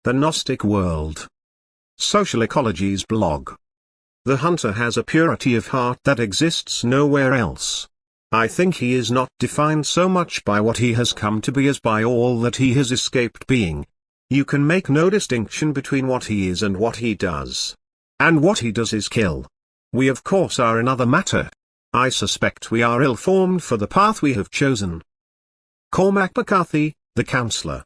The Gnostic World. Social Ecology's blog. The hunter has a purity of heart that exists nowhere else. I think he is not defined so much by what he has come to be as by all that he has escaped being. You can make no distinction between what he is and what he does. And what he does is kill. We of course are another matter. I suspect we are ill-formed for the path we have chosen. Cormac McCarthy, the counselor.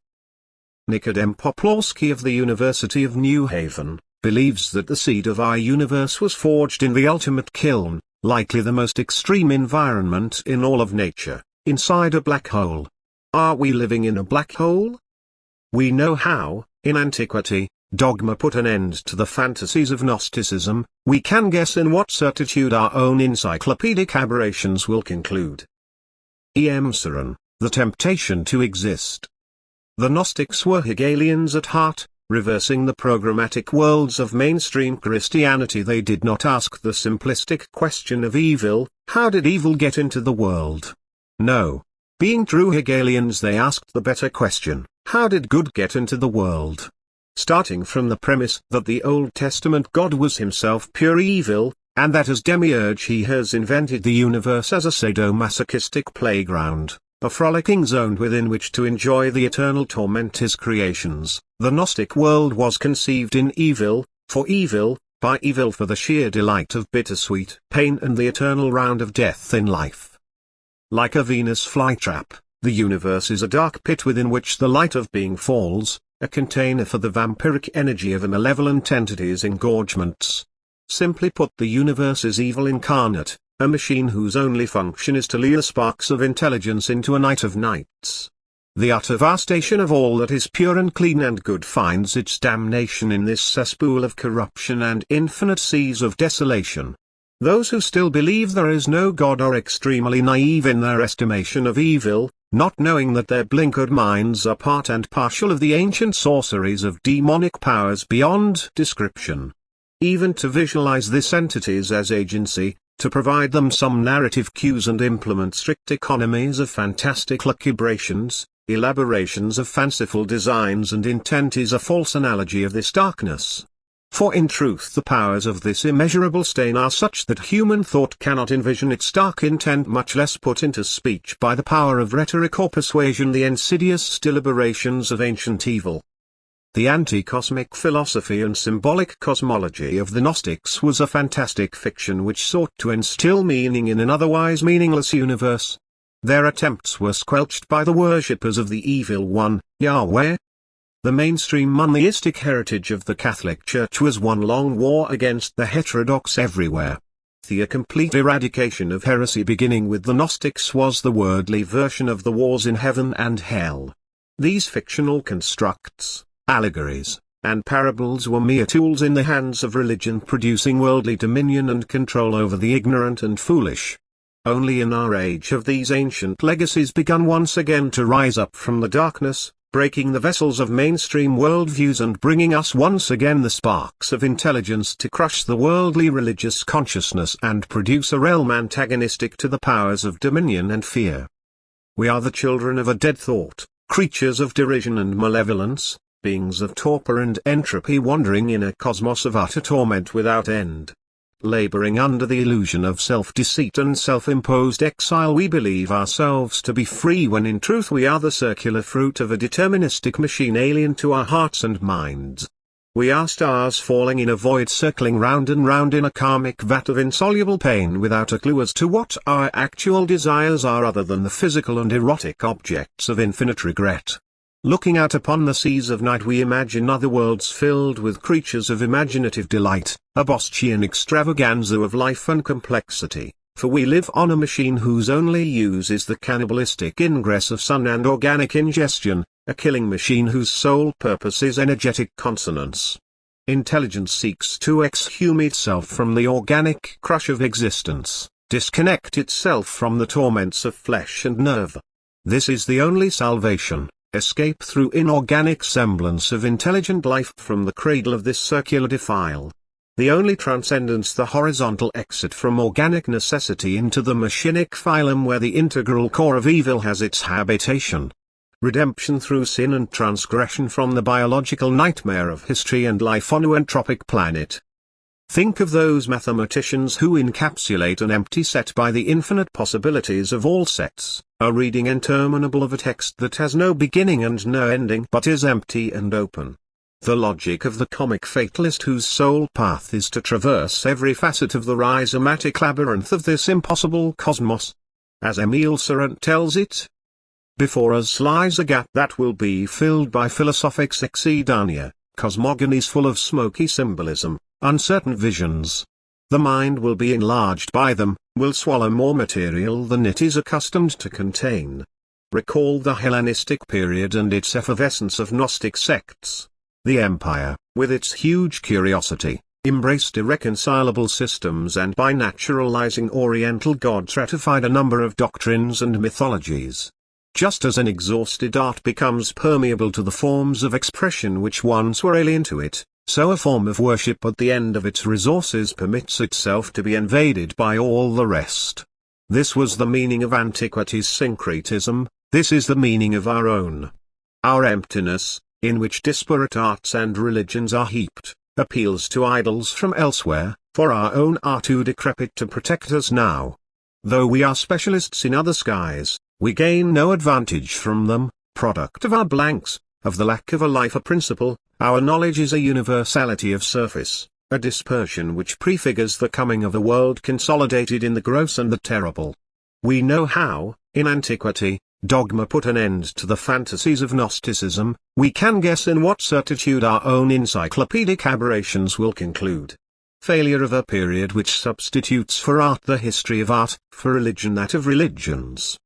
Nicodem Poplawski of the University of New Haven, believes that the seed of our universe was forged in the ultimate kiln, likely the most extreme environment in all of nature, inside a black hole. Are we living in a black hole? We know how, in antiquity, dogma put an end to the fantasies of Gnosticism. We can guess in what certitude our own encyclopedic aberrations will conclude. E. M. Saran, The Temptation to Exist. The Gnostics were Hegelians at heart, reversing the programmatic worlds of mainstream Christianity. They did not ask the simplistic question of evil, how did evil get into the world? No. Being true Hegelians, they asked the better question, how did good get into the world? Starting from the premise that the Old Testament God was himself pure evil, and that as demiurge he has invented the universe as a sadomasochistic playground, a frolicking zone within which to enjoy the eternal torment his creations, the Gnostic world was conceived in evil, by evil for the sheer delight of bittersweet pain and the eternal round of death in life. Like a Venus flytrap, the universe is a dark pit within which the light of being falls, a container for the vampiric energy of a malevolent entity's engorgements. Simply put, the universe is evil incarnate, a machine whose only function is to lure sparks of intelligence into a night of nights. The utter vastation of all that is pure and clean and good finds its damnation in this cesspool of corruption and infinite seas of desolation. Those who still believe there is no God are extremely naive in their estimation of evil, not knowing that their blinkered minds are part and parcel of the ancient sorceries of demonic powers beyond description. Even to visualize this entities as agency, to provide them some narrative cues and implement strict economies of fantastic lucubrations, elaborations of fanciful designs and intent is a false analogy of this darkness. For in truth the powers of this immeasurable stain are such that human thought cannot envision its dark intent, much less put into speech by the power of rhetoric or persuasion the insidious deliberations of ancient evil. The anti-cosmic philosophy and symbolic cosmology of the Gnostics was a fantastic fiction which sought to instill meaning in an otherwise meaningless universe. Their attempts were squelched by the worshippers of the Evil One, Yahweh. The mainstream monotheistic heritage of the Catholic Church was one long war against the heterodox everywhere. The complete eradication of heresy beginning with the Gnostics was the worldly version of the wars in heaven and hell. These fictional constructs, allegories, and parables were mere tools in the hands of religion, producing worldly dominion and control over the ignorant and foolish. Only in our age have these ancient legacies begun once again to rise up from the darkness, breaking the vessels of mainstream worldviews and bringing us once again the sparks of intelligence to crush the worldly religious consciousness and produce a realm antagonistic to the powers of dominion and fear. We are the children of a dead thought, creatures of derision and malevolence, beings of torpor and entropy wandering in a cosmos of utter torment without end. Laboring under the illusion of self-deceit and self-imposed exile, we believe ourselves to be free when in truth we are the circular fruit of a deterministic machine alien to our hearts and minds. We are stars falling in a void, circling round and round in a karmic vat of insoluble pain without a clue as to what our actual desires are other than the physical and erotic objects of infinite regret. Looking out upon the seas of night, we imagine other worlds filled with creatures of imaginative delight, a Boschian extravaganza of life and complexity, for we live on a machine whose only use is the cannibalistic ingress of sun and organic ingestion, a killing machine whose sole purpose is energetic consonance. Intelligence seeks to exhume itself from the organic crush of existence, disconnect itself from the torments of flesh and nerve. This is the only salvation. Escape through inorganic semblance of intelligent life from the cradle of this circular defile. The only transcendence, the horizontal exit from organic necessity into the machinic phylum where the integral core of evil has its habitation. redemption through sin and transgression from the biological nightmare of history and life on an entropic planet. Think of those mathematicians who encapsulate an empty set by the infinite possibilities of all sets, a reading interminable of a text that has no beginning and no ending but is empty and open. The logic of the comic fatalist whose sole path is to traverse every facet of the rhizomatic labyrinth of this impossible cosmos. As Emile Sorant tells it, before us lies a gap that will be filled by philosophic succeedania, cosmogonies full of smoky symbolism, uncertain visions. The mind will be enlarged by them, will swallow more material than it is accustomed to contain. Recall the Hellenistic period and its effervescence of Gnostic sects. The empire, with its huge curiosity, embraced irreconcilable systems and by naturalizing Oriental gods ratified a number of doctrines and mythologies. Just as an exhausted art becomes permeable to the forms of expression which once were alien to it, so a form of worship at the end of its resources permits itself to be invaded by all the rest. This was the meaning of antiquity's syncretism, this is the meaning of our own. Our emptiness, in which disparate arts and religions are heaped, appeals to idols from elsewhere, for our own are too decrepit to protect us now. Though we are specialists in other skies, we gain no advantage from them, product of our blanks, of the lack of a life a principle. Our knowledge is a universality of surface, a dispersion which prefigures the coming of a world consolidated in the gross and the terrible. We know how, in antiquity, dogma put an end to the fantasies of Gnosticism, we can guess in what certitude our own encyclopedic aberrations will conclude. Failure of a period which substitutes for art the history of art, for religion that of religions,